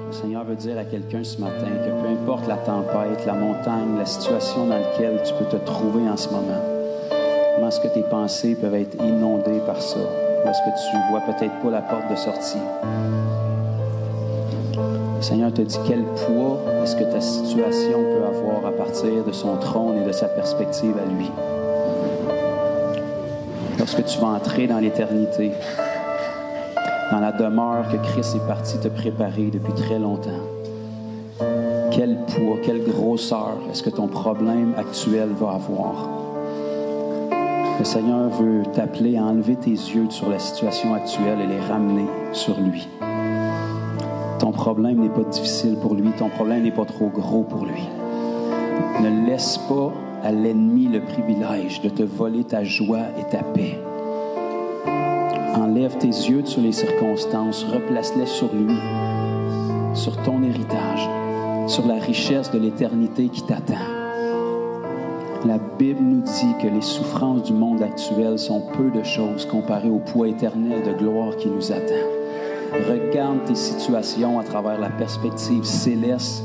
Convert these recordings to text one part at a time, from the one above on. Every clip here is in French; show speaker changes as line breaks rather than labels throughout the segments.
Le Seigneur veut dire à quelqu'un ce matin que peu importe la tempête, la montagne, la situation dans laquelle tu peux te trouver en ce moment, comment est-ce que tes pensées peuvent être inondées par ça? Ou est-ce que tu vois peut-être pas la porte de sortie? Le Seigneur te dit quel poids est-ce que ta situation peut avoir à partir de son trône et de sa perspective à lui. Lorsque tu vas entrer dans l'éternité, dans la demeure que Christ est parti te préparer depuis très longtemps, quel poids, quelle grosseur est-ce que ton problème actuel va avoir? Le Seigneur veut t'appeler à enlever tes yeux sur la situation actuelle et les ramener sur lui. Ton problème n'est pas difficile pour lui, ton problème n'est pas trop gros pour lui. Ne laisse pas à l'ennemi le privilège de te voler ta joie et ta paix. Enlève tes yeux sur les circonstances, replace-les sur lui, sur ton héritage, sur la richesse de l'éternité qui t'attend. La Bible nous dit que les souffrances du monde actuel sont peu de choses comparées au poids éternel de gloire qui nous attend. Regarde tes situations à travers la perspective céleste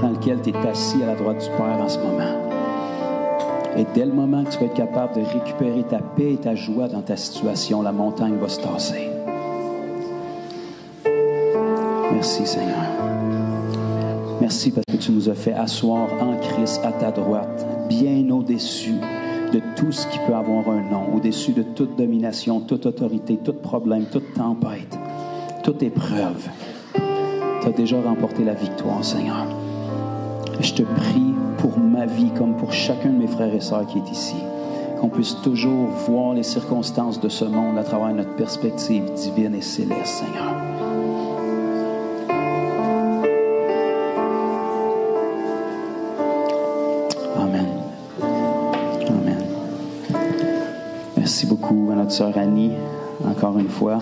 dans laquelle tu es assis à la droite du Père en ce moment. Et dès le moment que tu vas être capable de récupérer ta paix et ta joie dans ta situation, la montagne va se tasser. Merci Seigneur. Merci parce que tu nous as fait asseoir en Christ à ta droite, bien au-dessus de tout ce qui peut avoir un nom, au-dessus de toute domination, toute autorité, tout problème, toute tempête, toute épreuve. Tu as déjà remporté la victoire, Seigneur. Je te prie pour ma vie, comme pour chacun de mes frères et sœurs qui est ici, qu'on puisse toujours voir les circonstances de ce monde à travers notre perspective divine et céleste, Seigneur. Amen. Amen. Merci beaucoup à notre sœur Annie, encore une fois.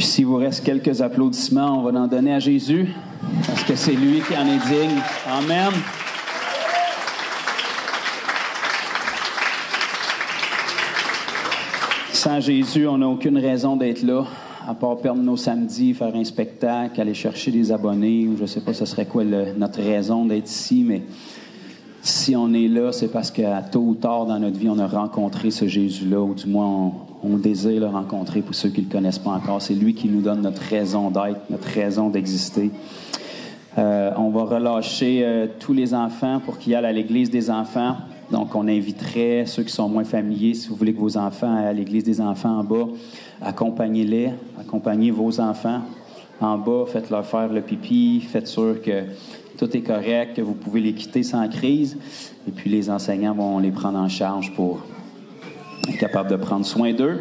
S'il vous reste quelques applaudissements, on va en donner à Jésus, parce que c'est lui qui en est digne. Amen. Sans Jésus, on n'a aucune raison d'être là, à part perdre nos samedis, faire un spectacle, aller chercher des abonnés, ou je ne sais pas ce serait quoi notre raison d'être ici, mais si on est là, c'est parce qu'à tôt ou tard dans notre vie, on a rencontré ce Jésus-là, ou du moins on désire le rencontrer pour ceux qui ne le connaissent pas encore. C'est lui qui nous donne notre raison d'être, notre raison d'exister. On va relâcher tous les enfants pour qu'ils aillent à l'église des enfants. Donc, on inviterait ceux qui sont moins familiers, si vous voulez que vos enfants aillent à l'église des enfants en bas, accompagnez-les, accompagnez vos enfants en bas, faites-leur faire le pipi, faites sûr que tout est correct, que vous pouvez les quitter sans crise. Et puis, les enseignants vont les prendre en charge pour être capables de prendre soin d'eux.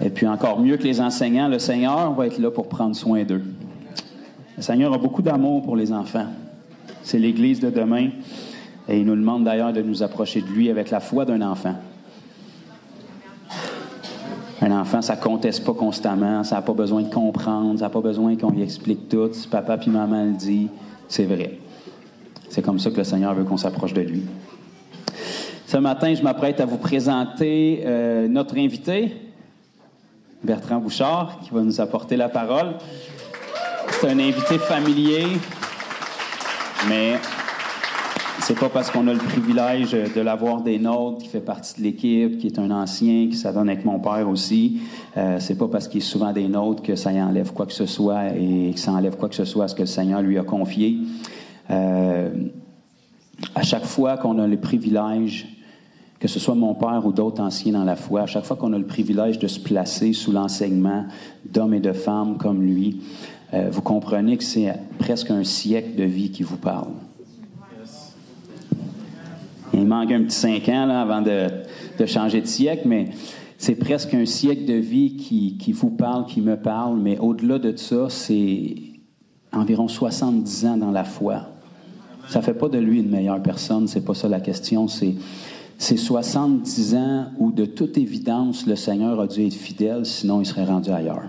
Et puis, encore mieux que les enseignants, le Seigneur va être là pour prendre soin d'eux. Le Seigneur a beaucoup d'amour pour les enfants. C'est l'Église de demain. Et il nous demande d'ailleurs de nous approcher de lui avec la foi d'un enfant. Un enfant, ça ne conteste pas constamment, ça n'a pas besoin de comprendre, ça n'a pas besoin qu'on lui explique tout. Si papa puis maman le dit, c'est vrai. C'est comme ça que le Seigneur veut qu'on s'approche de lui. Ce matin, je m'apprête à vous présenter notre invité, Bertrand Bouchard, qui va nous apporter la parole. C'est un invité familier, mais c'est pas parce qu'on a le privilège de l'avoir des nôtres, qui fait partie de l'équipe, qui est un ancien, qui s'adonne avec mon père aussi. C'est pas parce qu'il est souvent des nôtres que ça y enlève quoi que ce soit et que ça enlève quoi que ce soit à ce que le Seigneur lui a confié. À chaque fois qu'on a le privilège, que ce soit mon père ou d'autres anciens dans la foi, à chaque fois qu'on a le privilège de se placer sous l'enseignement d'hommes et de femmes comme lui, vous comprenez que c'est presque un siècle de vie qui vous parle. Il manque un petit 5 ans là, avant de changer de siècle, mais c'est presque un siècle de vie qui vous parle, qui me parle, mais au-delà de ça, c'est environ 70 ans dans la foi. Ça ne fait pas de lui une meilleure personne, c'est pas ça la question, c'est 70 ans où, de toute évidence, le Seigneur a dû être fidèle, sinon il serait rendu ailleurs.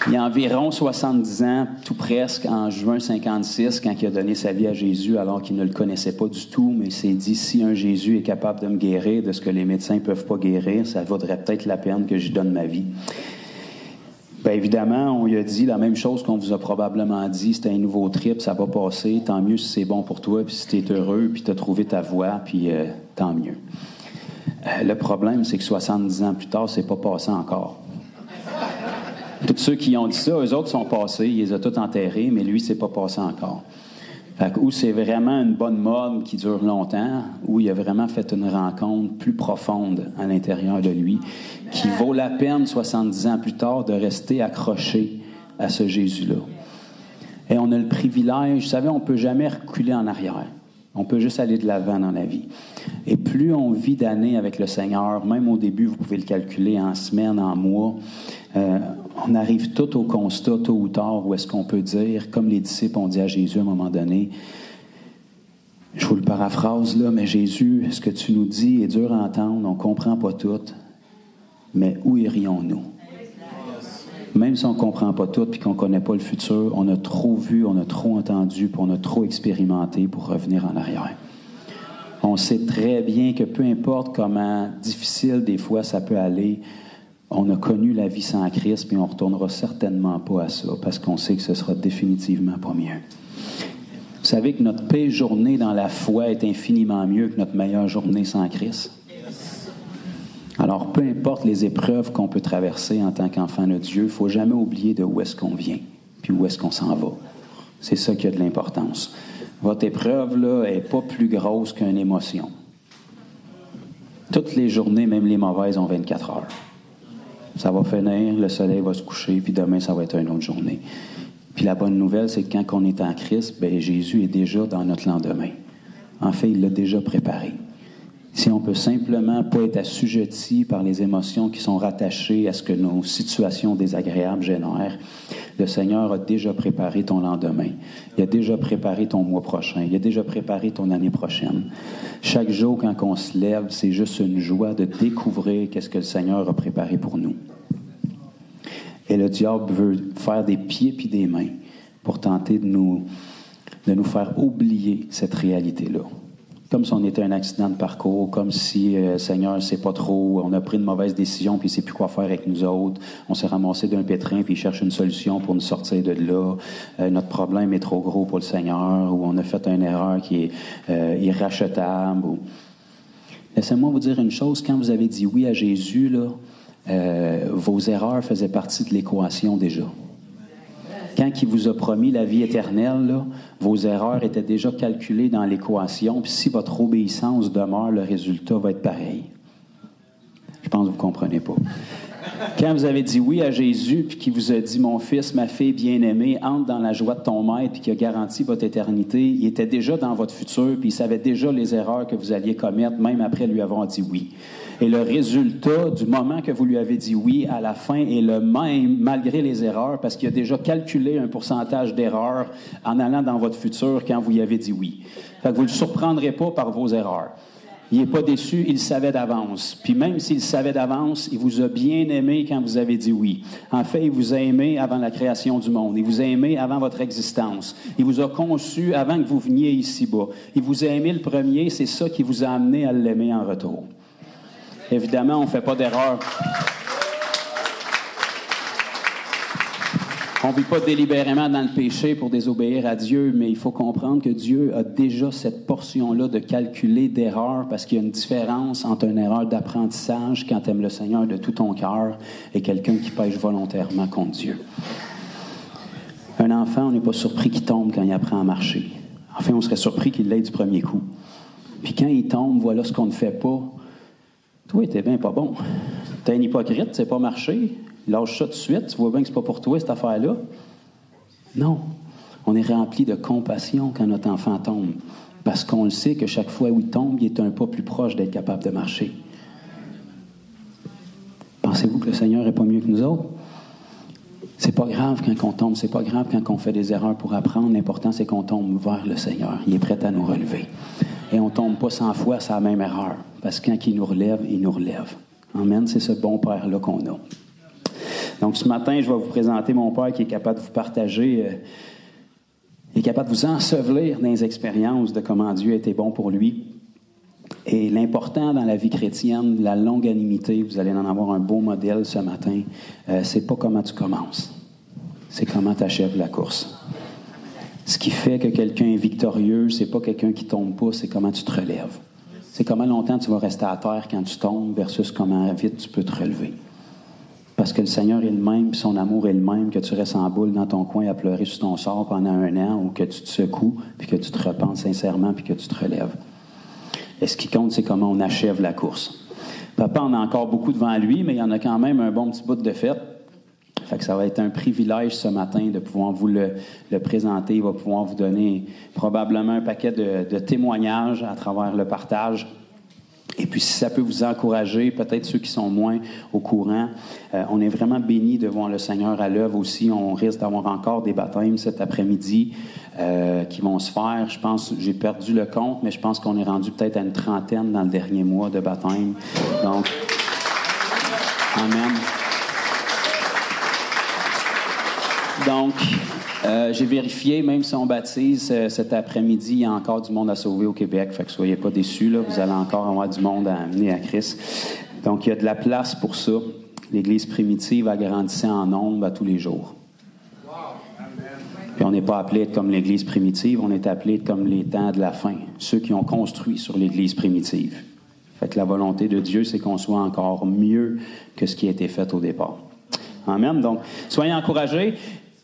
Il y a environ 70 ans, tout presque, en juin 56, quand il a donné sa vie à Jésus, alors qu'il ne le connaissait pas du tout, mais il s'est dit, si un Jésus est capable de me guérir de ce que les médecins ne peuvent pas guérir, ça vaudrait peut-être la peine que j'y donne ma vie. Bien évidemment, on lui a dit la même chose qu'on vous a probablement dit, c'était un nouveau trip, ça va passer, tant mieux si c'est bon pour toi, puis si tu es heureux, puis tu as trouvé ta voie, puis tant mieux. Le problème, c'est que 70 ans plus tard, c'est pas passé encore. Tous ceux qui ont dit ça, eux autres sont passés, ils les ont tous enterrés, mais lui, c'est pas passé encore. Fait que, ou c'est vraiment une bonne mode qui dure longtemps, ou il a vraiment fait une rencontre plus profonde à l'intérieur de lui, qui vaut la peine, 70 ans plus tard, de rester accroché à ce Jésus-là. Et on a le privilège, vous savez, on ne peut jamais reculer en arrière. On peut juste aller de l'avant dans la vie. Et plus on vit d'années avec le Seigneur, même au début, vous pouvez le calculer en semaines, en mois, on arrive tout au constat, tôt ou tard, où est-ce qu'on peut dire, comme les disciples ont dit à Jésus à un moment donné, je vous le paraphrase là, mais Jésus, ce que tu nous dis est dur à entendre, on ne comprend pas tout, mais où irions-nous? Même si on ne comprend pas tout et qu'on ne connaît pas le futur, on a trop vu, on a trop entendu, puis on a trop expérimenté pour revenir en arrière. On sait très bien que peu importe comment difficile des fois ça peut aller, on a connu la vie sans Christ, puis on ne retournera certainement pas à ça, parce qu'on sait que ce sera définitivement pas mieux. Vous savez que notre pire journée dans la foi est infiniment mieux que notre meilleure journée sans Christ. Alors, peu importe les épreuves qu'on peut traverser en tant qu'enfant de Dieu, il ne faut jamais oublier de où est-ce qu'on vient, puis où est-ce qu'on s'en va. C'est ça qui a de l'importance. Votre épreuve, là, n'est pas plus grosse qu'une émotion. Toutes les journées, même les mauvaises, ont 24 heures. Ça va finir, le soleil va se coucher, puis demain, ça va être une autre journée. Puis la bonne nouvelle, c'est que quand on est en Christ, bien, Jésus est déjà dans notre lendemain. En fait, il l'a déjà préparé. Si on peut simplement pas être assujetti par les émotions qui sont rattachées à ce que nos situations désagréables génèrent, le Seigneur a déjà préparé ton lendemain. Il a déjà préparé ton mois prochain. Il a déjà préparé ton année prochaine. Chaque jour, quand on se lève, c'est juste une joie de découvrir qu'est-ce que le Seigneur a préparé pour nous. Et le diable veut faire des pieds puis des mains pour tenter de nous faire oublier cette réalité-là. Comme si on était un accident de parcours, comme si, Seigneur, ne sait pas trop, on a pris une mauvaise décision, puis il ne sait plus quoi faire avec nous autres. On s'est ramassé d'un pétrin, puis il cherche une solution pour nous sortir de là. Notre problème est trop gros pour le Seigneur, ou on a fait une erreur qui est irrachetable. Laissez-moi vous dire une chose, quand vous avez dit oui à Jésus, là, vos erreurs faisaient partie de l'équation déjà. Quand il vous a promis la vie éternelle, là, vos erreurs étaient déjà calculées dans l'équation, puis si votre obéissance demeure, le résultat va être pareil. Je pense que vous ne comprenez pas. Quand vous avez dit oui à Jésus, puis qu'il vous a dit « Mon fils, ma fille bien-aimée, entre dans la joie de ton maître », puis qu'il a garanti votre éternité, il était déjà dans votre futur, puis il savait déjà les erreurs que vous alliez commettre, même après lui avoir dit oui. Et le résultat du moment que vous lui avez dit oui à la fin est le même, malgré les erreurs, parce qu'il a déjà calculé un pourcentage d'erreurs en allant dans votre futur quand vous y avez dit oui. Fait que vous ne le surprendrez pas par vos erreurs. Il n'est pas déçu, il le savait d'avance. Puis même s'il le savait d'avance, il vous a bien aimé quand vous avez dit oui. En fait, il vous a aimé avant la création du monde. Il vous a aimé avant votre existence. Il vous a conçu avant que vous veniez ici-bas. Il vous a aimé le premier, c'est ça qui vous a amené à l'aimer en retour. Évidemment, on ne fait pas d'erreur. On ne vit pas délibérément dans le péché pour désobéir à Dieu, mais il faut comprendre que Dieu a déjà cette portion-là de calculer d'erreur, parce qu'il y a une différence entre une erreur d'apprentissage quand tu aimes le Seigneur de tout ton cœur et quelqu'un qui pêche volontairement contre Dieu. Un enfant, on n'est pas surpris qu'il tombe quand il apprend à marcher. Enfin, on serait surpris qu'il l'aide du premier coup. Puis quand il tombe, voilà ce qu'on ne fait pas. Toi, t'es bien pas bon. T'es un hypocrite, tu sais pas marcher. Lâche ça tout de suite, tu vois bien que c'est pas pour toi, cette affaire-là. Non. On est rempli de compassion quand notre enfant tombe. Parce qu'on le sait que chaque fois où il tombe, il est un pas plus proche d'être capable de marcher. Pensez-vous que le Seigneur n'est pas mieux que nous autres? C'est pas grave quand on tombe, c'est pas grave quand on fait des erreurs pour apprendre. L'important, c'est qu'on tombe vers le Seigneur. Il est prêt à nous relever. Et on ne tombe pas 100 fois sur la même erreur. Parce que quand il nous relève, il nous relève. Amen, c'est ce bon Père-là qu'on a. Donc, ce matin, je vais vous présenter mon Père qui est capable de vous partager, est capable de vous ensevelir dans les expériences de comment Dieu a été bon pour lui. Et l'important dans la vie chrétienne, la longanimité, vous allez en avoir un beau modèle ce matin, c'est pas comment tu commences, c'est comment tu achèves la course. Ce qui fait que quelqu'un est victorieux, c'est pas quelqu'un qui tombe pas, c'est comment tu te relèves. C'est comment longtemps tu vas rester à terre quand tu tombes versus comment vite tu peux te relever. Parce que le Seigneur est le même, puis son amour est le même, que tu restes en boule dans ton coin à pleurer sur ton sort pendant 1 an, ou que tu te secoues, puis que tu te repentes sincèrement, puis que tu te relèves. Et ce qui compte, c'est comment on achève la course. Papa en a encore beaucoup devant lui, mais il y en a quand même un bon petit bout de fête. Fait que ça va être un privilège ce matin de pouvoir vous le présenter. Il va pouvoir vous donner probablement un paquet de témoignages à travers le partage. Et puis, si ça peut vous encourager, peut-être ceux qui sont moins au courant, on est vraiment bénis de voir le Seigneur à l'œuvre aussi. On risque d'avoir encore des baptêmes cet après-midi qui vont se faire. Je pense, j'ai perdu le compte, mais je pense qu'on est rendu peut-être à une 30aine dans le dernier mois de baptême. Donc, amen. Donc, j'ai vérifié, même si on baptise cet après-midi, il y a encore du monde à sauver au Québec. Fait que soyez pas déçus, là, vous allez encore avoir du monde à amener à Christ. Donc, il y a de la place pour ça. L'Église primitive agrandissait en nombre à tous les jours. Puis on n'est pas appelé à être comme l'Église primitive, on est appelé à être comme les temps de la fin, ceux qui ont construit sur l'Église primitive. Fait que la volonté de Dieu, c'est qu'on soit encore mieux que ce qui a été fait au départ. Amen. Donc, soyez encouragés.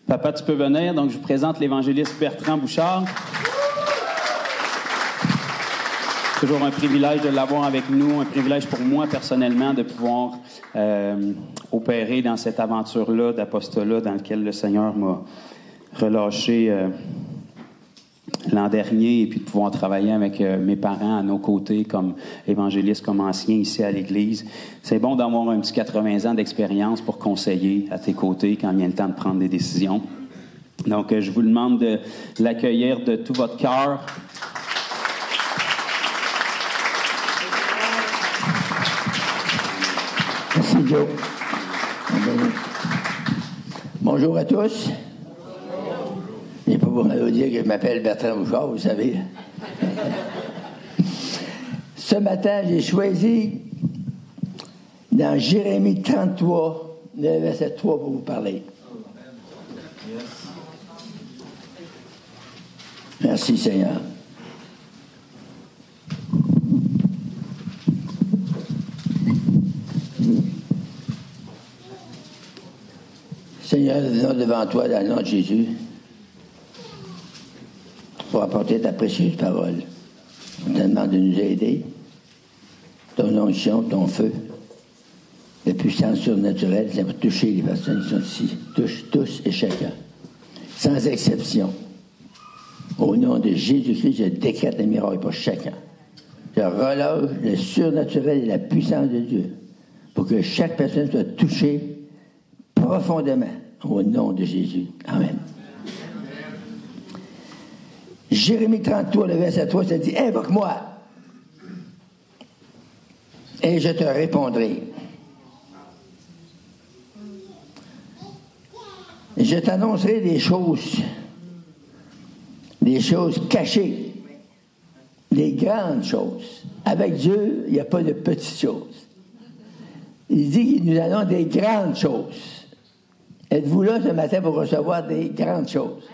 Papa, tu peux venir. Donc, je vous présente l'évangéliste Bertrand Bouchard. Toujours un privilège de l'avoir avec nous, un privilège pour moi personnellement de pouvoir opérer dans cette aventure-là, d'apostolat dans laquelle le Seigneur m'a relâché l'an dernier, et puis de pouvoir travailler avec mes parents à nos côtés comme évangélistes, comme anciens ici à l'Église. C'est bon d'avoir un petit 80 ans d'expérience pour conseiller à tes côtés quand vient le temps de prendre des décisions. Donc, je vous demande de l'accueillir de tout votre cœur.
Merci, Joe. Bonjour à tous. Je n'ai pas pour me dire que je m'appelle Bertrand Bouchard, vous savez. Ce matin, j'ai choisi, dans Jérémie 33, le verset 3 pour vous parler. Merci, Seigneur. Seigneur, nous venons devant toi dans le nom de Jésus pour apporter ta précieuse parole. On te demande de nous aider. Ton onction, ton feu, la puissance surnaturelle, c'est pour toucher les personnes qui sont ici. Touche tous et chacun, sans exception. Au nom de Jésus-Christ, je décrète un miracle pour chacun. Je relâche le surnaturel et la puissance de Dieu pour que chaque personne soit touchée profondément au nom de Jésus. Amen. Jérémie 33, le verset 3, ça dit « Invoque-moi, et je te répondrai. Je t'annoncerai des choses cachées, des grandes choses. Avec Dieu, il n'y a pas de petites choses. Il dit qu'il nous annonce des grandes choses. Êtes-vous là ce matin pour recevoir des grandes choses?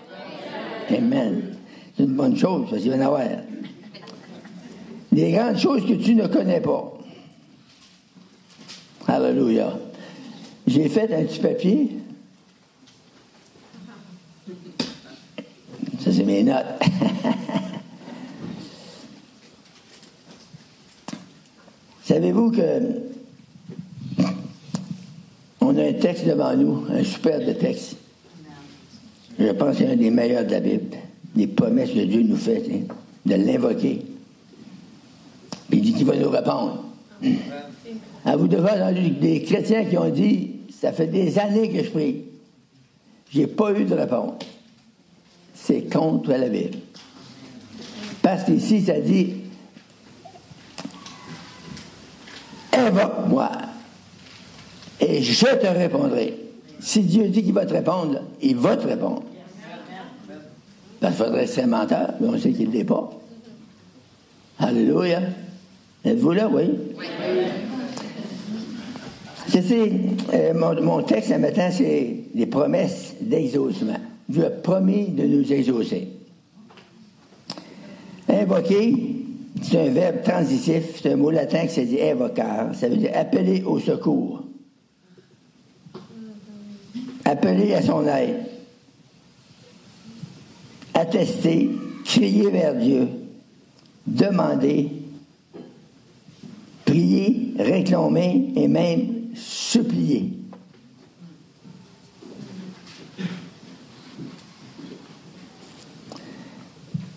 Amen. C'est une bonne chose, parce qu'il va y en avoir. Des grandes choses que tu ne connais pas. Alléluia. J'ai fait un petit papier. Ça, c'est mes notes. Savez-vous que on a un texte devant nous, un superbe texte. Je pense que c'est un des meilleurs de la Bible. Les promesses que Dieu nous fait, hein, de l'invoquer. Puis il dit qu'il va nous répondre. À vous devez entendu des chrétiens qui ont dit « Ça fait des années que je prie. Je n'ai pas eu de réponse. » C'est contre la Bible. Parce qu'ici, ça dit « Invoque-moi et je te répondrai. » Si Dieu dit qu'il va te répondre, là, il va te répondre. Parce qu'il faudrait être un menteur, mais on sait qu'il ne l'est pas. Alléluia. Êtes-vous là, oui? Oui. Je sais, mon texte ce matin, c'est les promesses d'exaucement. Dieu a promis de nous exaucer. Invoquer, c'est un verbe transitif, c'est un mot latin qui se dit invocar. Ça veut dire appeler au secours. Appeler à son aide. Attester, crier vers Dieu, demander, prier, réclamer et même supplier.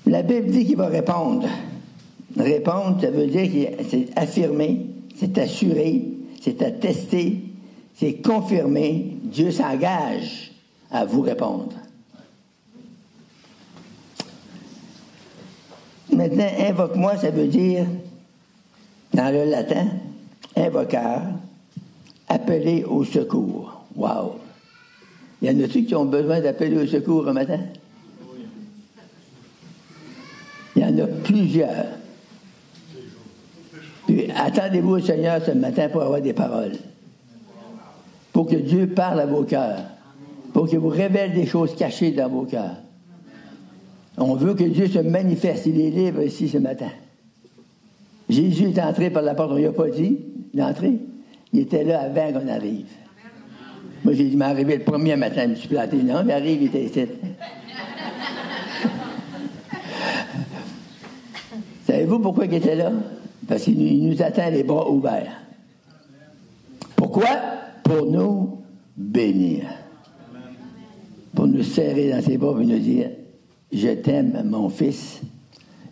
La Bible dit qu'il va répondre. Répondre, ça veut dire que c'est affirmer, c'est assurer, c'est attester, c'est confirmer. Dieu s'engage à vous répondre. Maintenant, invoque-moi, ça veut dire, dans le latin, invocar, appeler au secours. Wow! Il y en a-tu qui ont besoin d'appeler au secours un matin? Il y en a plusieurs. Puis, attendez-vous au Seigneur ce matin pour avoir des paroles. Pour que Dieu parle à vos cœurs. Pour qu'il vous révèle des choses cachées dans vos cœurs. On veut que Dieu se manifeste. Il est libre ici ce matin. Jésus est entré par la porte. On ne lui a pas dit d'entrer. Il était là avant qu'on arrive. Moi, j'ai dit, il m'est arrivé le premier matin. Je me suis planté. Non, il arrive, il était ici. Savez-vous pourquoi il était là? Parce qu'il nous attend les bras ouverts. Pourquoi? Pour nous bénir. Pour nous serrer dans ses bras et nous dire, je t'aime, mon fils.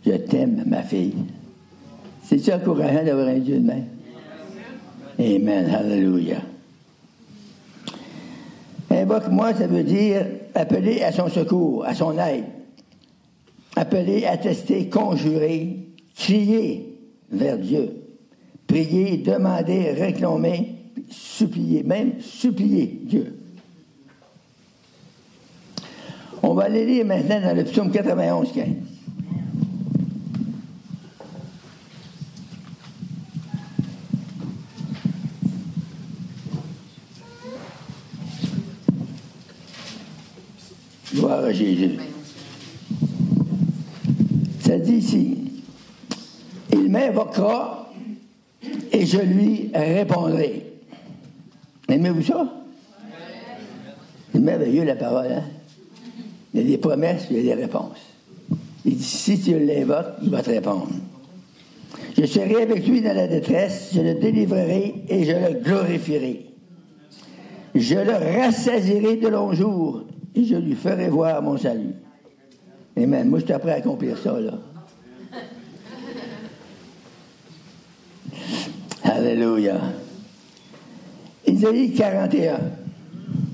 Je t'aime, ma fille. C'est-tu encourageant d'avoir un Dieu de même? Amen. Hallelujah. Invoque-moi, ça veut dire appeler à son secours, à son aide. Appeler, attester, conjurer, crier vers Dieu. Prier, demander, réclamer, supplier, même supplier Dieu. On va aller lire maintenant dans le psaume 91, 15. Gloire à Jésus. Ça dit ici, il m'invoquera et je lui répondrai. Aimez-vous ça? C'est merveilleux la parole, hein? Il y a des promesses, il y a des réponses. Il dit, si tu l'invoques, il va te répondre. Je serai avec lui dans la détresse, je le délivrerai et je le glorifierai. Je le rassasierai de longs jours et je lui ferai voir mon salut. Amen. Moi, je suis prêt à accomplir ça, là. Alléluia. Isaïe 41.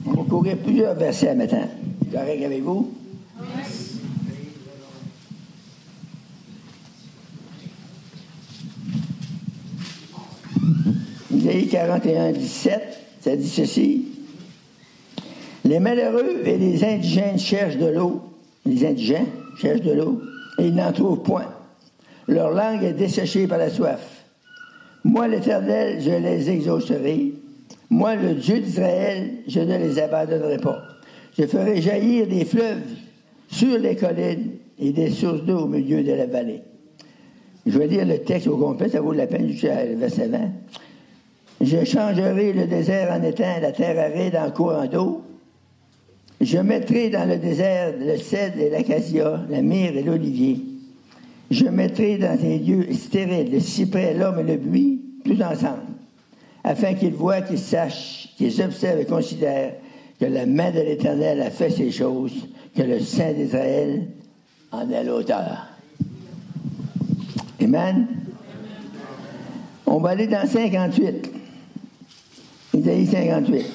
On va courir plusieurs versets maintenant. Correct avec vous? Isaïe 41, 17, ça dit ceci. Les malheureux et les indigènes cherchent de l'eau. Les indigents cherchent de l'eau et ils n'en trouvent point. Leur langue est desséchée par la soif. Moi, l'Éternel, je les exaucerai. Moi, le Dieu d'Israël, je ne les abandonnerai pas. Je ferai jaillir des fleuves sur les collines et des sources d'eau au milieu de la vallée. Je vais lire le texte au complet, ça vaut la peine jusqu'à le verset 20. Je changerai le désert en étang, la terre aride en courant d'eau. Je mettrai dans le désert le cèdre et l'acacia, la myrrhe et l'olivier. Je mettrai dans des lieux stériles le cyprès, l'homme et le buis, tous ensemble, afin qu'ils voient, qu'ils sachent, qu'ils observent et considèrent que la main de l'Éternel a fait ces choses, que le Saint d'Israël en est l'auteur. Amen. On va aller dans 58. Isaïe 58.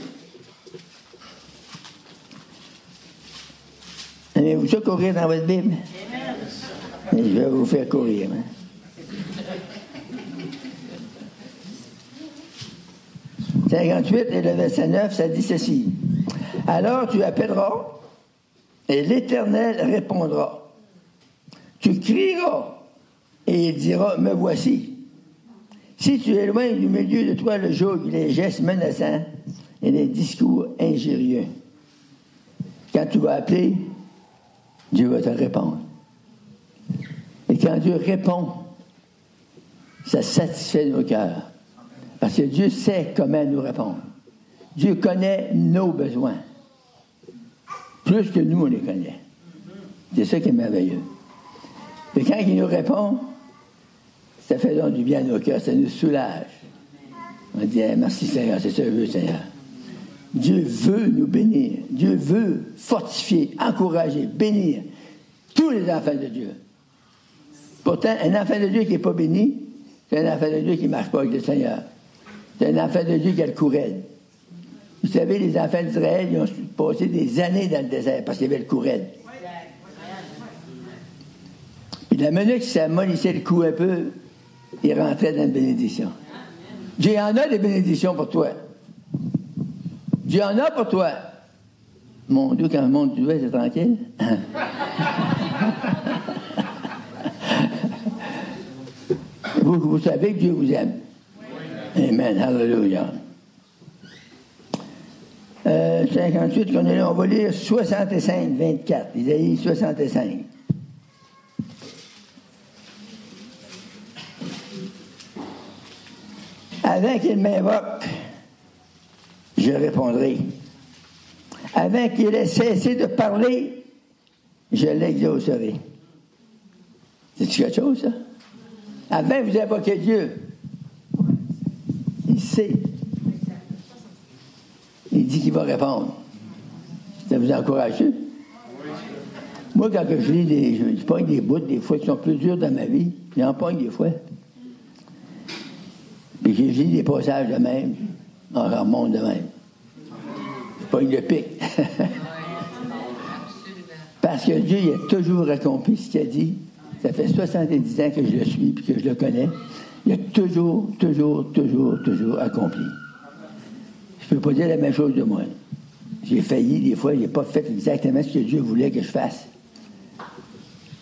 Aimez-vous ça courir dans votre Bible? Je vais vous faire courir. Hein? « 58 et le verset 9, ça dit ceci. Alors tu appelleras, et l'Éternel répondra. Tu crieras, et il dira, me voici. Si tu éloignes du milieu de toi le joug, les gestes menaçants et les discours injurieux, quand tu vas appeler, Dieu va te répondre. Et quand Dieu répond, ça satisfait nos cœurs. Parce que Dieu sait comment nous répondre. Dieu connaît nos besoins. Plus que nous, on les connaît. C'est ça qui est merveilleux. Et quand il nous répond, ça fait donc du bien à nos cœurs, ça nous soulage. On dit, merci Seigneur, c'est ça que je veux, Seigneur. Dieu veut nous bénir. Dieu veut fortifier, encourager, bénir tous les enfants de Dieu. Pourtant, un enfant de Dieu qui n'est pas béni, c'est un enfant de Dieu qui ne marche pas avec le Seigneur. C'est un enfant de Dieu qui a le cou raide. Vous savez, les enfants d'Israël, ils ont passé des années dans le désert parce qu'il y avait le cou raide. Puis la minute qu'il s'amollissait le cou un peu, il rentrait dans la bénédiction. Dieu en a des bénédictions pour toi. Dieu en a pour toi. Mon Dieu, quand le monde du c'est tranquille. Vous savez que Dieu vous aime. Oui. Amen. Hallelujah. 58 qu'on est là, on va lire 65, 24. Isaïe 65. Avant qu'il m'invoque, je répondrai. Avant qu'il ait cessé de parler, je l'exaucerai. C'est-tu quelque chose, ça? Avant que vous invoquez Dieu, il sait. Il dit qu'il va répondre. Ça vous encourage? Moi, quand je lis je pogne des bouts, des fois, qui sont plus durs dans ma vie, j'en pogne des fois. Puis je lis des passages de même, on remonte de même. Je pogne le pic. Parce que Dieu, il a toujours accompli ce qu'il a dit. Ça fait 70 ans que je le suis et que je le connais. Il a toujours accompli. Je ne peux pas dire la même chose de moi. J'ai failli, des fois, je n'ai pas fait exactement ce que Dieu voulait que je fasse.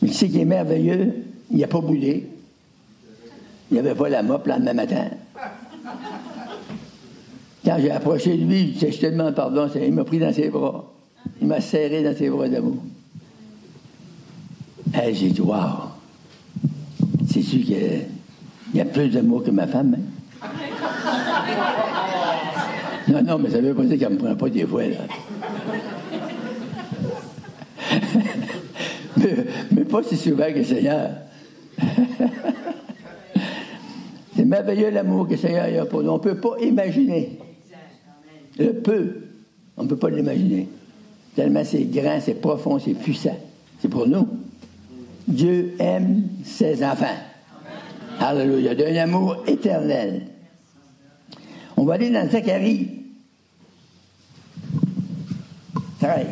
Mais ce qui est merveilleux, il n'a pas boudé. Il n'y avait pas la mop le lendemain matin. Quand j'ai approché de lui, je te demande pardon, il m'a pris dans ses bras. Il m'a serré dans ses bras d'amour. Hey, j'ai dit, wow! C'est sûr qu'il y a plus d'amour que ma femme, hein? Non, mais ça ne veut pas dire qu'elle ne me prend pas des fois, là. mais pas si souvent que le Seigneur. C'est merveilleux l'amour que le Seigneur a pour nous. On ne peut pas imaginer. Le peu, on ne peut pas l'imaginer. Tellement c'est grand, c'est profond, c'est puissant. C'est pour nous. Dieu aime ses enfants. Alléluia. D'un amour éternel. On va aller dans Zacharie 13.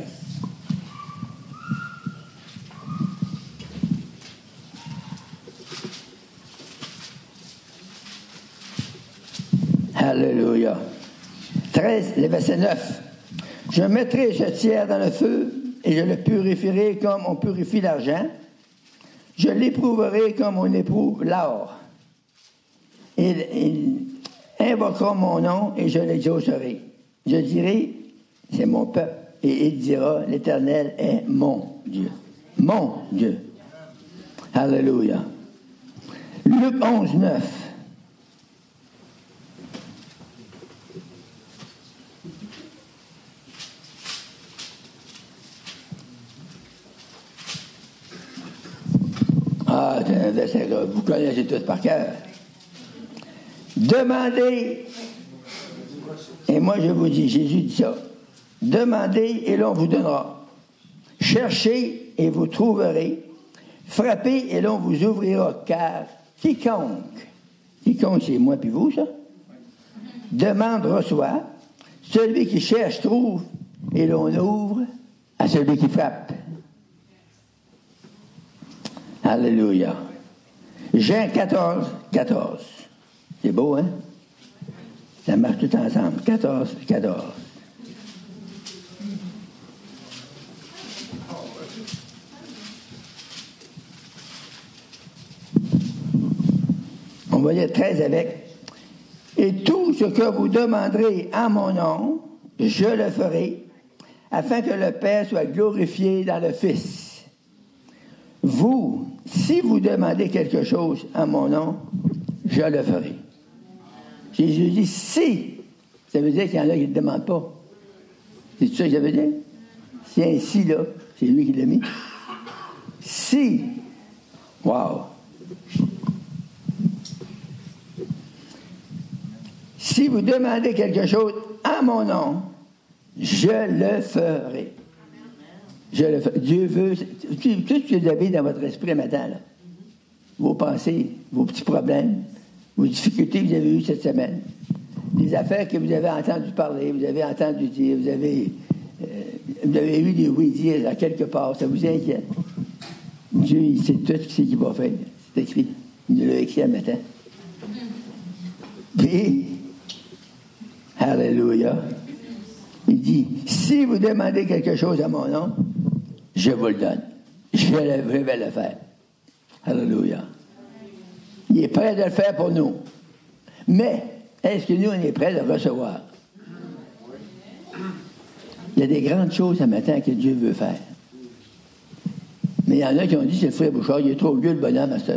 Alléluia. 13, le verset 9. Je mettrai ce tiers dans le feu et je le purifierai comme on purifie l'argent. Je l'éprouverai comme on éprouve l'or. Il invoquera mon nom et je l'exaucerai. Je dirai, c'est mon peuple. Et il dira, l'Éternel est mon Dieu. Mon Dieu. Alléluia. Luc 11, 9. Ah, c'est un verset que vous connaissez tous par cœur. Demandez, et moi je vous dis, Jésus dit ça, demandez et l'on vous donnera. Cherchez et vous trouverez. Frappez et l'on vous ouvrira, car quiconque, c'est moi puis vous, ça, demande, reçoit. Celui qui cherche, trouve, et l'on ouvre à celui qui frappe. Alléluia. Jean 14, 14. C'est beau, hein? Ça marche tout ensemble. 14, 14. va lire 13 avec. Et tout ce que vous demanderez en mon nom, je le ferai, afin que le Père soit glorifié dans le Fils. Vous, si vous demandez quelque chose en mon nom, je le ferai. Jésus dit si. Ça veut dire qu'il y en a qui ne le demandent pas. C'est ça que ça veut dire? Si ainsi, là, c'est lui qui l'a mis. Si. Wow. Si vous demandez quelque chose en mon nom, je le ferai. Je le ferai. Dieu veut. Tout ce que vous avez dans votre esprit matin, là, vos pensées, vos petits problèmes, vos difficultés que vous avez eues cette semaine, les affaires que vous avez entendu parler, vous avez entendu dire, vous avez eu des oui-dire à quelque part, ça vous inquiète. Dieu, il sait tout ce qu'il va faire. C'est écrit. Il l'a écrit un matin. Puis, alléluia, il dit, si vous demandez quelque chose à mon nom, je vous le donne. Je vais le faire. Alléluia. Il est prêt de le faire pour nous. Mais, est-ce que nous, on est prêts de le recevoir? Il y a des grandes choses ce matin que Dieu veut faire. Mais il y en a qui ont dit, c'est le frère Bouchard, il est trop vieux le bonhomme à ça.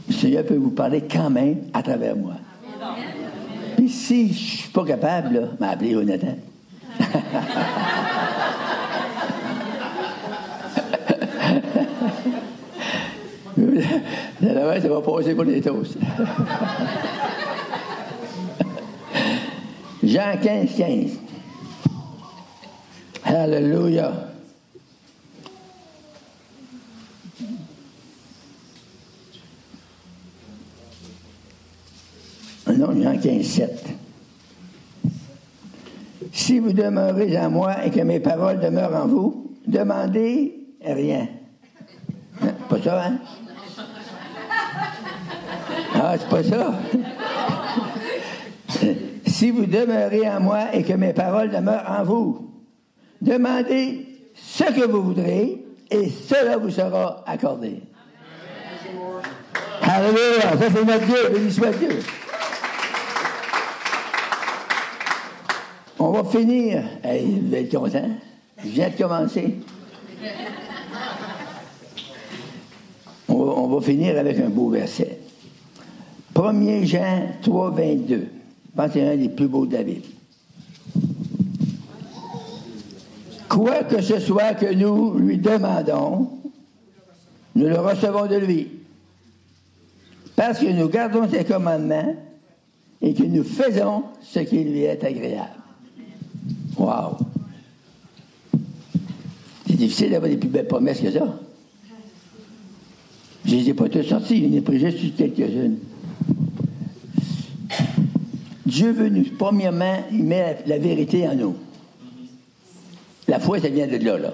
Le Seigneur peut vous parler quand même à travers moi. Puis si je ne suis pas capable, là, m'appeler Jonathan. Ça va passer pour les toasts. Jean 15, 15. Alléluia. Non, Jean 15, 7. Si vous demeurez en moi et que mes paroles demeurent en vous, demandez rien. Hein? Pas ça, hein? Ah, c'est pas ça. Si vous demeurez en moi et que mes paroles demeurent en vous, demandez ce que vous voudrez et cela vous sera accordé. Alléluia! Ça, c'est notre Dieu. Béni soit Dieu. On va finir. Hey, vous êtes contents? Je viens de commencer. On va finir avec un beau verset. 1 Jean 3, 22. Je pense que c'est un des plus beaux de la Bible. Quoi que ce soit que nous lui demandons, nous le recevons de lui. Parce que nous gardons ses commandements et que nous faisons ce qui lui est agréable. Wow! C'est difficile d'avoir des plus belles promesses que ça. Je ne les ai pas toutes sorties, il y en a pris juste quelques-unes. Dieu veut nous, premièrement, il met la vérité en nous. La foi, ça vient de là.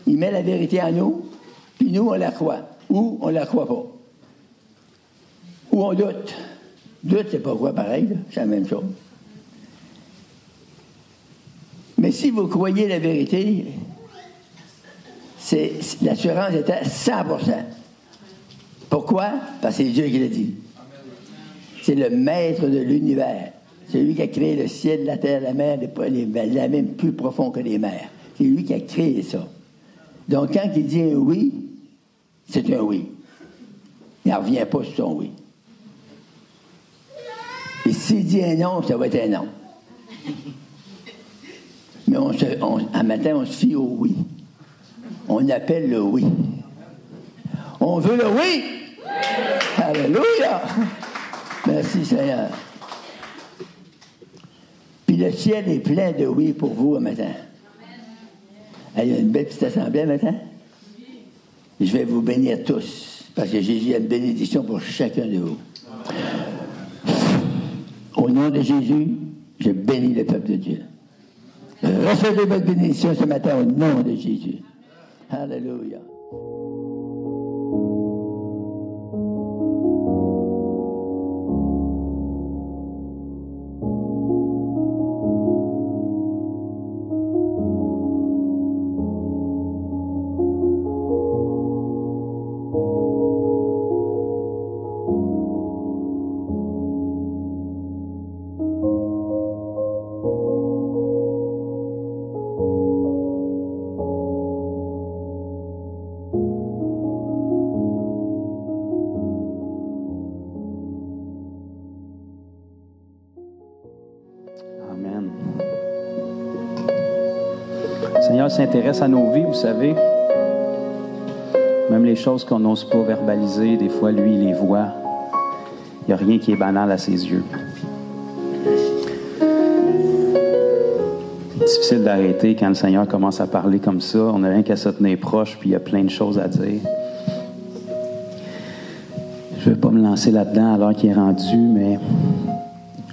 Il met la vérité en nous, puis nous, on la croit. Ou on la croit pas. Ou on doute. Doute, c'est pas quoi pareil, là. C'est la même chose. Mais si vous croyez la vérité, l'assurance est à 100%. Pourquoi? Parce que c'est Dieu qui l'a dit. C'est le maître de l'univers. C'est lui qui a créé le ciel, la terre, la mer, la même plus profond que les mers. C'est lui qui a créé ça. Donc, quand il dit un oui, c'est un oui. Il n'en revient pas sur son oui. Et s'il dit un non, ça va être un non. Mais un matin, on se fie au oui. On appelle le oui. On veut le oui! Alléluia! Merci Seigneur. Puis le ciel est plein de oui pour vous un matin. Il y a une belle petite assemblée un matin. Je vais vous bénir tous, parce que Jésus a une bénédiction pour chacun de vous. Au nom de Jésus, je bénis le peuple de Dieu. Recevez votre bénédiction ce matin au nom de Jésus. Alléluia.
Seigneur s'intéresse à nos vies, vous savez. Même les choses qu'on n'ose pas verbaliser, des fois, lui, il les voit. Il n'y a rien qui est banal à ses yeux. C'est difficile d'arrêter quand le Seigneur commence à parler comme ça. On n'a rien qu'à se tenir proche, puis il y a plein de choses à dire. Je ne vais pas me lancer là-dedans à l'heure qui est rendue, mais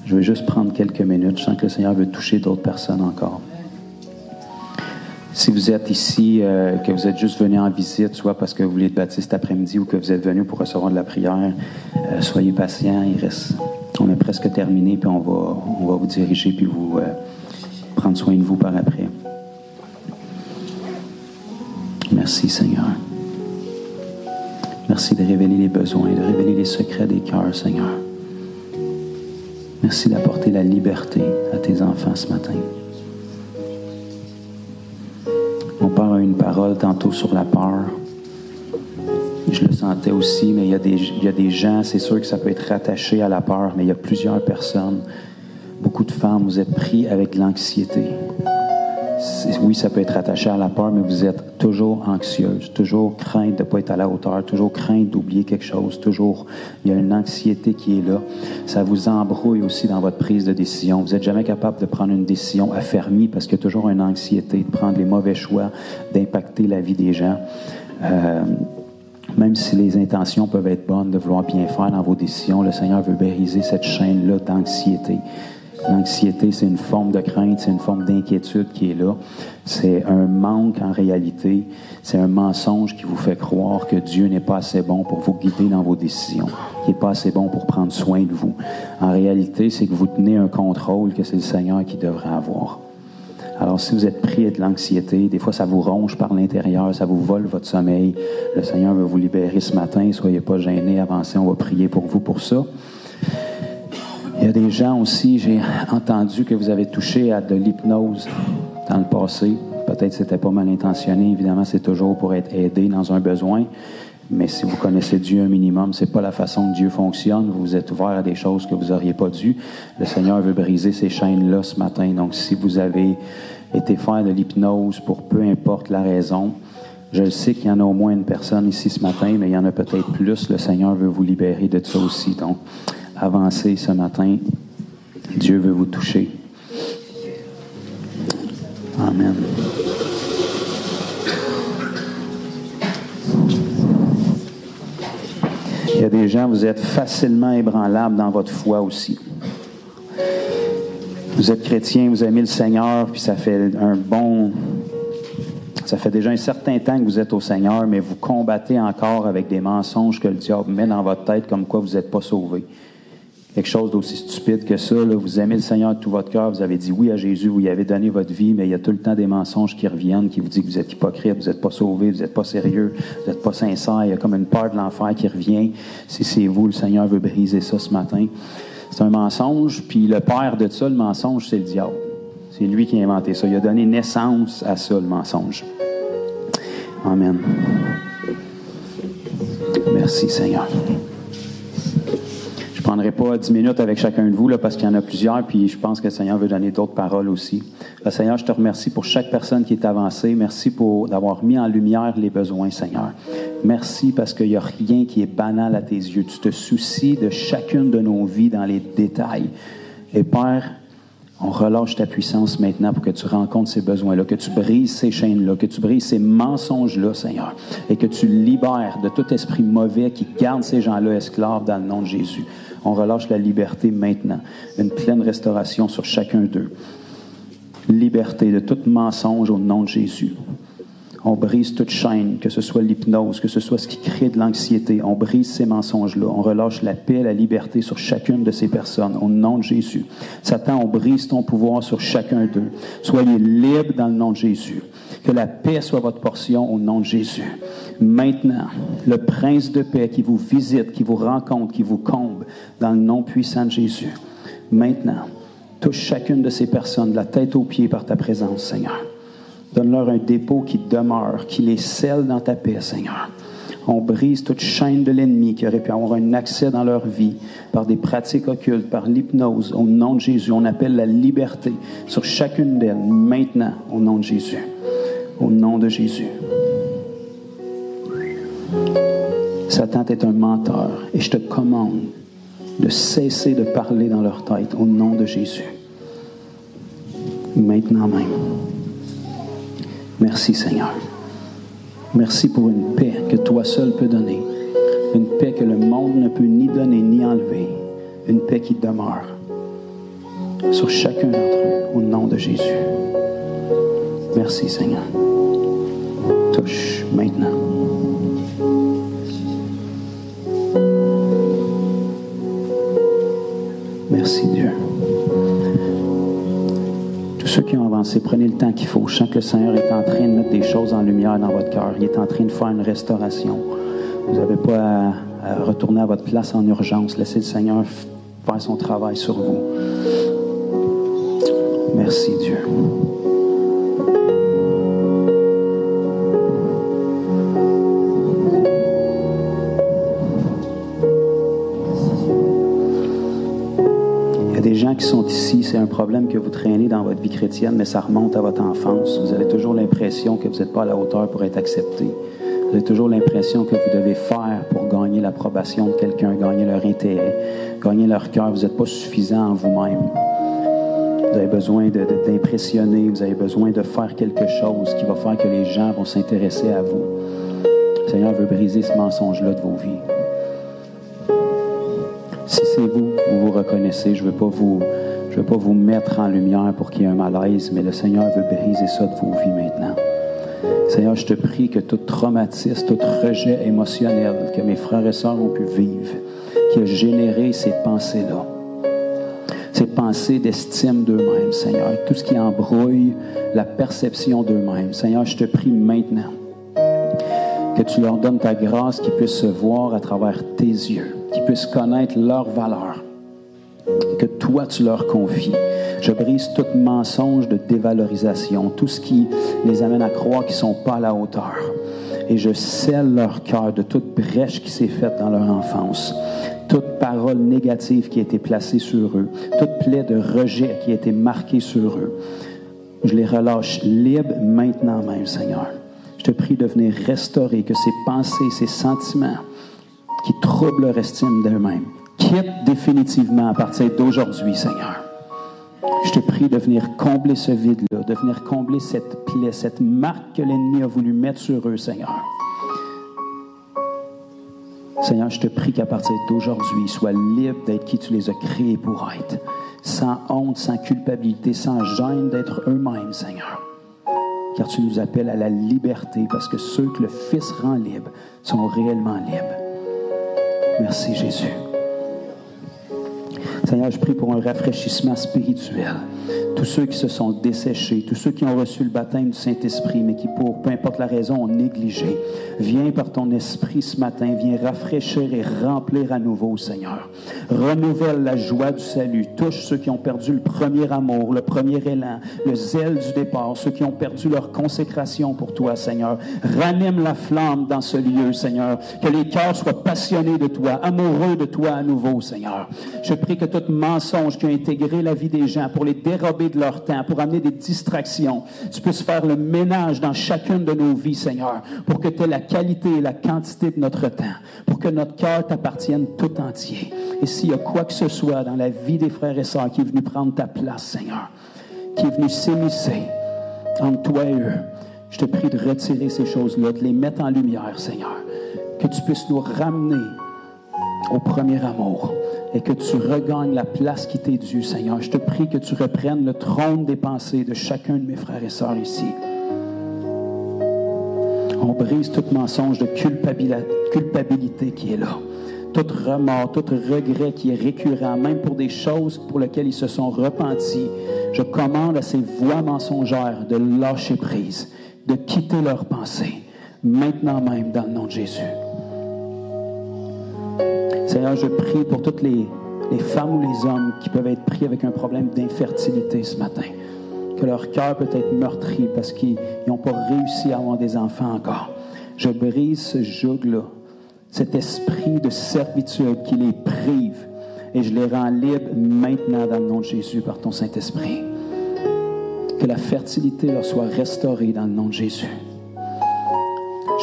je vais juste prendre quelques minutes. Je sens que le Seigneur veut toucher d'autres personnes encore. Si vous êtes ici, que vous êtes juste venu en visite, soit parce que vous voulez être baptisé cet après-midi ou que vous êtes venu pour recevoir de la prière, soyez patients. On a presque terminé, puis on va vous diriger, puis vous prendre soin de vous par après. Merci, Seigneur. Merci de révéler les besoins, de révéler les secrets des cœurs, Seigneur. Merci d'apporter la liberté à tes enfants ce matin. Mon père a eu une parole tantôt sur la peur. Je le sentais aussi, mais il y a des gens, c'est sûr que ça peut être rattaché à la peur, mais il y a plusieurs personnes, beaucoup de femmes, vous êtes pris avec l'anxiété. Oui, ça peut être attaché à la peur, mais vous êtes toujours anxieuse, toujours crainte de ne pas être à la hauteur, toujours crainte d'oublier quelque chose, toujours, il y a une anxiété qui est là. Ça vous embrouille aussi dans votre prise de décision. Vous n'êtes jamais capable de prendre une décision affermie parce qu'il y a toujours une anxiété de prendre les mauvais choix, d'impacter la vie des gens. Même si les intentions peuvent être bonnes, de vouloir bien faire dans vos décisions, le Seigneur veut briser cette chaîne-là d'anxiété. L'anxiété, c'est une forme de crainte, c'est une forme d'inquiétude qui est là. C'est un manque en réalité. C'est un mensonge qui vous fait croire que Dieu n'est pas assez bon pour vous guider dans vos décisions, qu'il n'est pas assez bon pour prendre soin de vous. En réalité, c'est que vous tenez un contrôle que c'est le Seigneur qui devrait avoir. Alors, si vous êtes pris de l'anxiété, des fois, ça vous ronge par l'intérieur, ça vous vole votre sommeil. Le Seigneur veut vous libérer ce matin. Soyez pas gênés, avancez, on va prier pour vous pour ça. Il y a des gens aussi, j'ai entendu que vous avez touché à de l'hypnose dans le passé. Peut-être que c'était pas mal intentionné. Évidemment, c'est toujours pour être aidé dans un besoin. Mais si vous connaissez Dieu un minimum, c'est pas la façon que Dieu fonctionne. Vous êtes ouvert à des choses que vous n'auriez pas dû. Le Seigneur veut briser ces chaînes-là ce matin. Donc, si vous avez été faire de l'hypnose pour peu importe la raison, je sais qu'il y en a au moins une personne ici ce matin, mais il y en a peut-être plus. Le Seigneur veut vous libérer de ça aussi. Donc, avancez ce matin. Dieu veut vous toucher. Amen. Il y a des gens, vous êtes facilement ébranlables dans votre foi aussi. Vous êtes chrétien, vous aimez le Seigneur, puis ça fait déjà un certain temps que vous êtes au Seigneur, mais vous combattez encore avec des mensonges que le diable met dans votre tête comme quoi vous n'êtes pas sauvé. Quelque chose d'aussi stupide que ça, là, vous aimez le Seigneur de tout votre cœur, vous avez dit oui à Jésus, vous y avez donné votre vie, mais il y a tout le temps des mensonges qui reviennent, qui vous disent que vous êtes hypocrite, vous n'êtes pas sauvé, vous n'êtes pas sérieux, vous n'êtes pas sincère, il y a comme une peur de l'enfer qui revient. Si c'est vous, le Seigneur veut briser ça ce matin. C'est un mensonge, puis le père de ça, le mensonge, c'est le diable. C'est lui qui a inventé ça. Il a donné naissance à ça, le mensonge. Amen. Merci, Seigneur. Je ne prendrai pas 10 minutes avec chacun de vous, là, parce qu'il y en a plusieurs, puis je pense que le Seigneur veut donner d'autres paroles aussi. Seigneur, je te remercie pour chaque personne qui est avancée. Merci d'avoir mis en lumière les besoins, Seigneur. Merci parce qu'il n'y a rien qui est banal à tes yeux. Tu te soucies de chacune de nos vies dans les détails. Et Père, on relâche ta puissance maintenant pour que tu rencontres ces besoins-là, que tu brises ces chaînes-là, que tu brises ces mensonges-là, Seigneur, et que tu libères de tout esprit mauvais qui garde ces gens-là esclaves dans le nom de Jésus. On relâche la liberté maintenant, une pleine restauration sur chacun d'eux. Liberté de tout mensonge au nom de Jésus. On brise toute chaîne, que ce soit l'hypnose, que ce soit ce qui crée de l'anxiété. On brise ces mensonges-là. On relâche la paix, la liberté sur chacune de ces personnes, au nom de Jésus. Satan, on brise ton pouvoir sur chacun d'eux. Soyez libres dans le nom de Jésus. Que la paix soit votre portion au nom de Jésus. Maintenant, le prince de paix qui vous visite, qui vous rencontre, qui vous comble, dans le nom puissant de Jésus. Maintenant, touche chacune de ces personnes, de la tête aux pieds par ta présence, Seigneur. Donne-leur un dépôt qui demeure, qui les scelle dans ta paix, Seigneur. On brise toute chaîne de l'ennemi qui aurait pu avoir un accès dans leur vie par des pratiques occultes, par l'hypnose. Au nom de Jésus, on appelle la liberté sur chacune d'elles, maintenant, au nom de Jésus. Au nom de Jésus. Satan est un menteur et je te commande de cesser de parler dans leur tête au nom de Jésus. Maintenant même. Merci Seigneur. Merci pour une paix que toi seul peux donner. Une paix que le monde ne peut ni donner ni enlever. Une paix qui demeure sur chacun d'entre eux au nom de Jésus. Merci Seigneur. Touche maintenant. Merci Dieu. Tous ceux qui ont avancé, prenez le temps qu'il faut. Je sens que le Seigneur est en train de mettre des choses en lumière dans votre cœur. Il est en train de faire une restauration. Vous n'avez pas à retourner à votre place en urgence. Laissez le Seigneur faire son travail sur vous. Merci Dieu. Des gens qui sont ici, c'est un problème que vous traînez dans votre vie chrétienne, mais ça remonte à votre enfance. Vous avez toujours l'impression que vous n'êtes pas à la hauteur pour être accepté. Vous avez toujours l'impression que vous devez faire pour gagner l'approbation de quelqu'un, gagner leur intérêt, gagner leur cœur. Vous n'êtes pas suffisant en vous-même. Vous avez besoin d'impressionner, vous avez besoin de faire quelque chose qui va faire que les gens vont s'intéresser à vous. Le Seigneur veut briser ce mensonge-là de vos vies. Si c'est vous reconnaissez, je ne veux pas vous mettre en lumière pour qu'il y ait un malaise, mais le Seigneur veut briser ça de vos vies maintenant. Seigneur, je te prie que tout traumatisme, tout rejet émotionnel que mes frères et sœurs ont pu vivre, qui a généré ces pensées-là, ces pensées d'estime d'eux-mêmes, Seigneur, tout ce qui embrouille la perception d'eux-mêmes. Seigneur, je te prie maintenant que tu leur donnes ta grâce, qu'ils puissent se voir à travers tes yeux, qu'ils puissent connaître leur valeur, que toi tu leur confies. Je brise tout mensonge de dévalorisation, tout ce qui les amène à croire qu'ils ne sont pas à la hauteur. Et je scelle leur cœur de toute brèche qui s'est faite dans leur enfance, toute parole négative qui a été placée sur eux, toute plaie de rejet qui a été marquée sur eux. Je les relâche libres maintenant même, Seigneur. Je te prie de venir restaurer, que ces pensées, ces sentiments qui troublent leur estime d'eux-mêmes quittent définitivement à partir d'aujourd'hui, Seigneur. Je te prie de venir combler ce vide-là, de venir combler cette plaie, cette marque que l'ennemi a voulu mettre sur eux, Seigneur. Seigneur, je te prie qu'à partir d'aujourd'hui, ils soient libres d'être qui tu les as créés pour être, sans honte, sans culpabilité, sans gêne d'être eux-mêmes, Seigneur. Car tu nous appelles à la liberté, parce que ceux que le Fils rend libres sont réellement libres. Merci, Jésus. Seigneur, je prie pour un rafraîchissement spirituel. Tous ceux qui se sont desséchés, tous ceux qui ont reçu le baptême du Saint-Esprit, mais qui, pour peu importe la raison, ont négligé. Viens par ton esprit ce matin, viens rafraîchir et remplir à nouveau, Seigneur. Renouvelle la joie du salut. Touche ceux qui ont perdu le premier amour, le premier élan, le zèle du départ, ceux qui ont perdu leur consécration pour toi, Seigneur. Ranime la flamme dans ce lieu, Seigneur. Que les cœurs soient passionnés de toi, amoureux de toi à nouveau, Seigneur. Je prie que tout mensonge qui a intégré la vie des gens pour les dérober de leur temps, pour amener des distractions, tu puisses faire le ménage dans chacune de nos vies, Seigneur, pour que tu aies la qualité et la quantité de notre temps, pour que notre cœur t'appartienne tout entier. Et s'il y a quoi que ce soit dans la vie des frères et sœurs qui est venu prendre ta place, Seigneur, qui est venu s'émisser entre toi et eux, je te prie de retirer ces choses-là, de les mettre en lumière, Seigneur, que tu puisses nous ramener au premier amour et que tu regagnes la place qui t'est due, Seigneur. Je te prie que tu reprennes le trône des pensées de chacun de mes frères et sœurs ici. On brise tout mensonge de culpabilité qui est là. Tout remords, tout regret qui est récurrent, même pour des choses pour lesquelles ils se sont repentis. Je commande à ces voix mensongères de lâcher prise, de quitter leurs pensées, maintenant même dans le nom de Jésus. Seigneur, je prie pour toutes les femmes ou les hommes qui peuvent être pris avec un problème d'infertilité ce matin. Que leur cœur peut être meurtri parce qu'ils n'ont pas réussi à avoir des enfants encore. Je brise ce joug-là, cet esprit de servitude qui les prive, et je les rends libres maintenant dans le nom de Jésus par ton Saint-Esprit. Que Que la fertilité leur soit restaurée dans le nom de Jésus.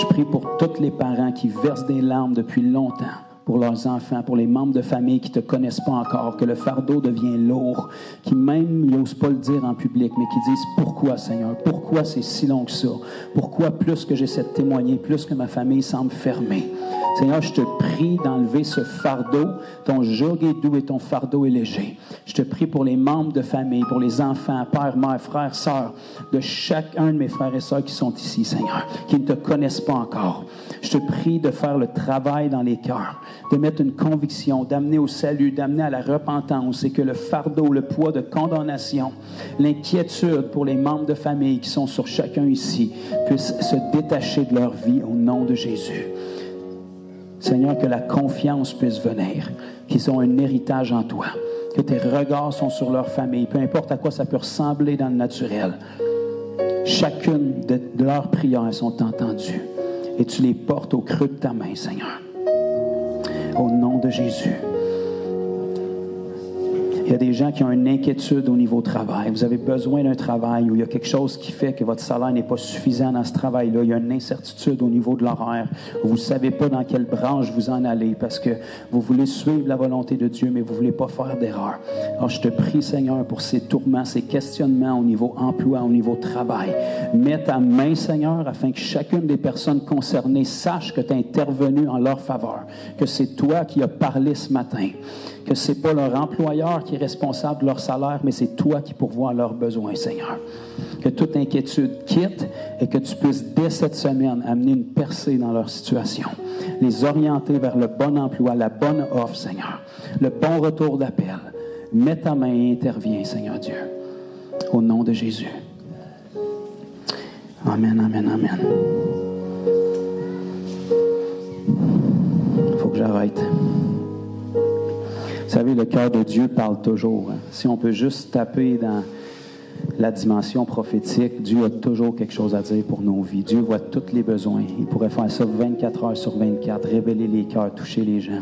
Je prie pour tous les parents qui versent des larmes depuis longtemps pour leurs enfants, pour les membres de famille qui ne te connaissent pas encore, que le fardeau devient lourd, qui même n'osent pas le dire en public, mais qui disent « Pourquoi, Seigneur? Pourquoi c'est si long que ça? Pourquoi plus que j'essaie de témoigner, plus que ma famille semble fermée? » Seigneur, je te prie d'enlever ce fardeau. Ton joug est doux et ton fardeau est léger. Je te prie pour les membres de famille, pour les enfants, père, mère, frères, sœurs, de chacun de mes frères et sœurs qui sont ici, Seigneur, qui ne te connaissent pas encore. Je te prie de faire le travail dans les cœurs, de mettre une conviction, d'amener au salut, d'amener à la repentance et que le fardeau, le poids de condamnation, l'inquiétude pour les membres de famille qui sont sur chacun ici puisse se détacher de leur vie au nom de Jésus. Seigneur, que la confiance puisse venir, qu'ils ont un héritage en toi, que tes regards sont sur leur famille, peu importe à quoi ça peut ressembler dans le naturel. Chacune de leurs prières sont entendues et tu les portes au creux de ta main, Seigneur. Au nom de Jésus. Il y a des gens qui ont une inquiétude au niveau travail. Vous avez besoin d'un travail où il y a quelque chose qui fait que votre salaire n'est pas suffisant dans ce travail-là. Il y a une incertitude au niveau de l'horaire. Vous ne savez pas dans quelle branche vous en allez parce que vous voulez suivre la volonté de Dieu, mais vous ne voulez pas faire d'erreur. Alors, je te prie, Seigneur, pour ces tourments, ces questionnements au niveau emploi, au niveau travail. Mets ta main, Seigneur, afin que chacune des personnes concernées sache que tu es intervenu en leur faveur, que c'est toi qui as parlé ce matin, que ce n'est pas leur employeur qui est responsable de leur salaire, mais c'est toi qui pourvois à leurs besoins, Seigneur. Que toute inquiétude quitte et que tu puisses, dès cette semaine, amener une percée dans leur situation. Les orienter vers le bon emploi, la bonne offre, Seigneur. Le bon retour d'appel. Mets ta main et interviens, Seigneur Dieu. Au nom de Jésus. Amen, amen, amen. Il faut que j'arrête. Vous savez, le cœur de Dieu parle toujours. Si on peut juste taper dans la dimension prophétique, Dieu a toujours quelque chose à dire pour nos vies. Dieu voit tous les besoins. Il pourrait faire ça 24 heures sur 24, révéler les cœurs, toucher les gens.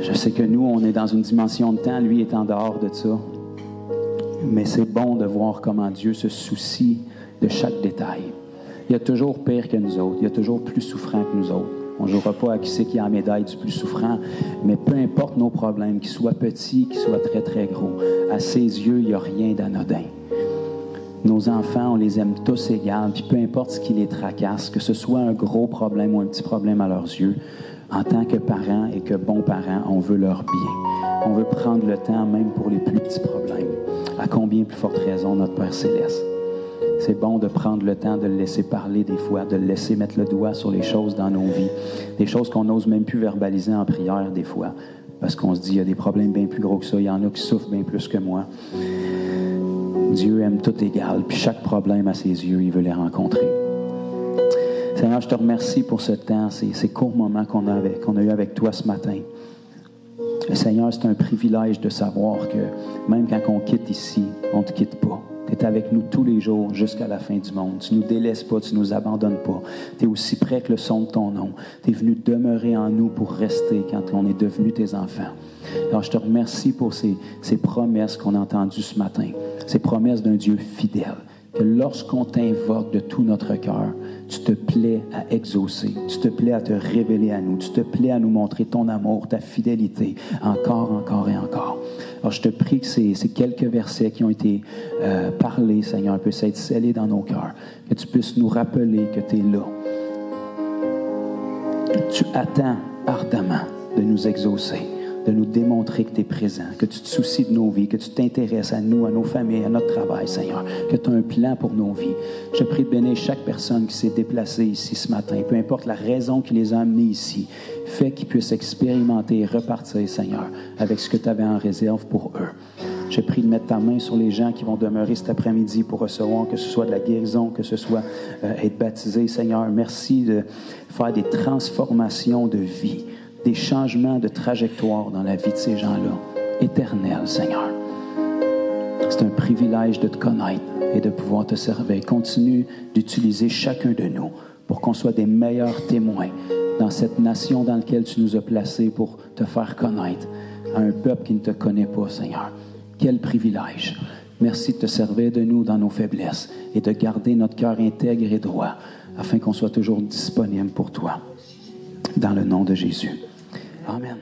Je sais que nous, on est dans une dimension de temps, lui est en dehors de ça. Mais c'est bon de voir comment Dieu se soucie de chaque détail. Il y a toujours pire que nous autres. Il y a toujours plus souffrant que nous autres. On ne jouera pas à qui c'est qui a la médaille du plus souffrant, mais peu importe nos problèmes, qu'ils soient petits, qu'ils soient très, très gros, à ses yeux, il n'y a rien d'anodin. Nos enfants, on les aime tous égales, puis peu importe ce qui les tracasse, que ce soit un gros problème ou un petit problème à leurs yeux, en tant que parents et que bons parents, on veut leur bien. On veut prendre le temps même pour les plus petits problèmes. À combien plus forte raison notre Père Céleste? C'est bon de prendre le temps de le laisser parler des fois, de le laisser mettre le doigt sur les choses dans nos vies, des choses qu'on n'ose même plus verbaliser en prière des fois, parce qu'on se dit, il y a des problèmes bien plus gros que ça, il y en a qui souffrent bien plus que moi. Dieu aime tout égal, puis chaque problème à ses yeux, il veut les rencontrer. Seigneur, je te remercie pour ce temps, ces courts moments qu'on a eu avec toi ce matin. Et Seigneur, c'est un privilège de savoir que même quand on quitte ici, on ne te quitte pas. Tu es avec nous tous les jours jusqu'à la fin du monde. Tu ne nous délaisses pas, tu ne nous abandonnes pas. Tu es aussi près que le son de ton nom. Tu es venu demeurer en nous pour rester quand on est devenus tes enfants. Alors, je te remercie pour ces promesses qu'on a entendues ce matin. Ces promesses d'un Dieu fidèle. Que lorsqu'on t'invoque de tout notre cœur, tu te plais à exaucer, tu te plais à te révéler à nous, tu te plais à nous montrer ton amour, ta fidélité, encore, encore et encore. Alors, je te prie que ces quelques versets qui ont été parlés, Seigneur, puissent être scellés dans nos cœurs, que tu puisses nous rappeler que tu es là. Tu attends ardemment de nous exaucer, de nous démontrer que tu es présent, que tu te soucies de nos vies, que tu t'intéresses à nous, à nos familles, à notre travail, Seigneur, que tu as un plan pour nos vies. Je prie de bénir chaque personne qui s'est déplacée ici ce matin, peu importe la raison qui les a amenés ici, fais qu'ils puissent expérimenter et repartir, Seigneur, avec ce que tu avais en réserve pour eux. Je prie de mettre ta main sur les gens qui vont demeurer cet après-midi pour recevoir, que ce soit de la guérison, que ce soit être baptisé, Seigneur. Merci de faire des transformations de vie, des changements de trajectoire dans la vie de ces gens-là, éternels, Seigneur. C'est un privilège de te connaître et de pouvoir te servir. Continue d'utiliser chacun de nous pour qu'on soit des meilleurs témoins dans cette nation dans laquelle tu nous as placés pour te faire connaître à un peuple qui ne te connaît pas, Seigneur. Quel privilège, Merci de te servir de nous dans nos faiblesses et de garder notre cœur intègre et droit afin qu'on soit toujours disponible pour toi. Dans le nom de Jésus. Amen.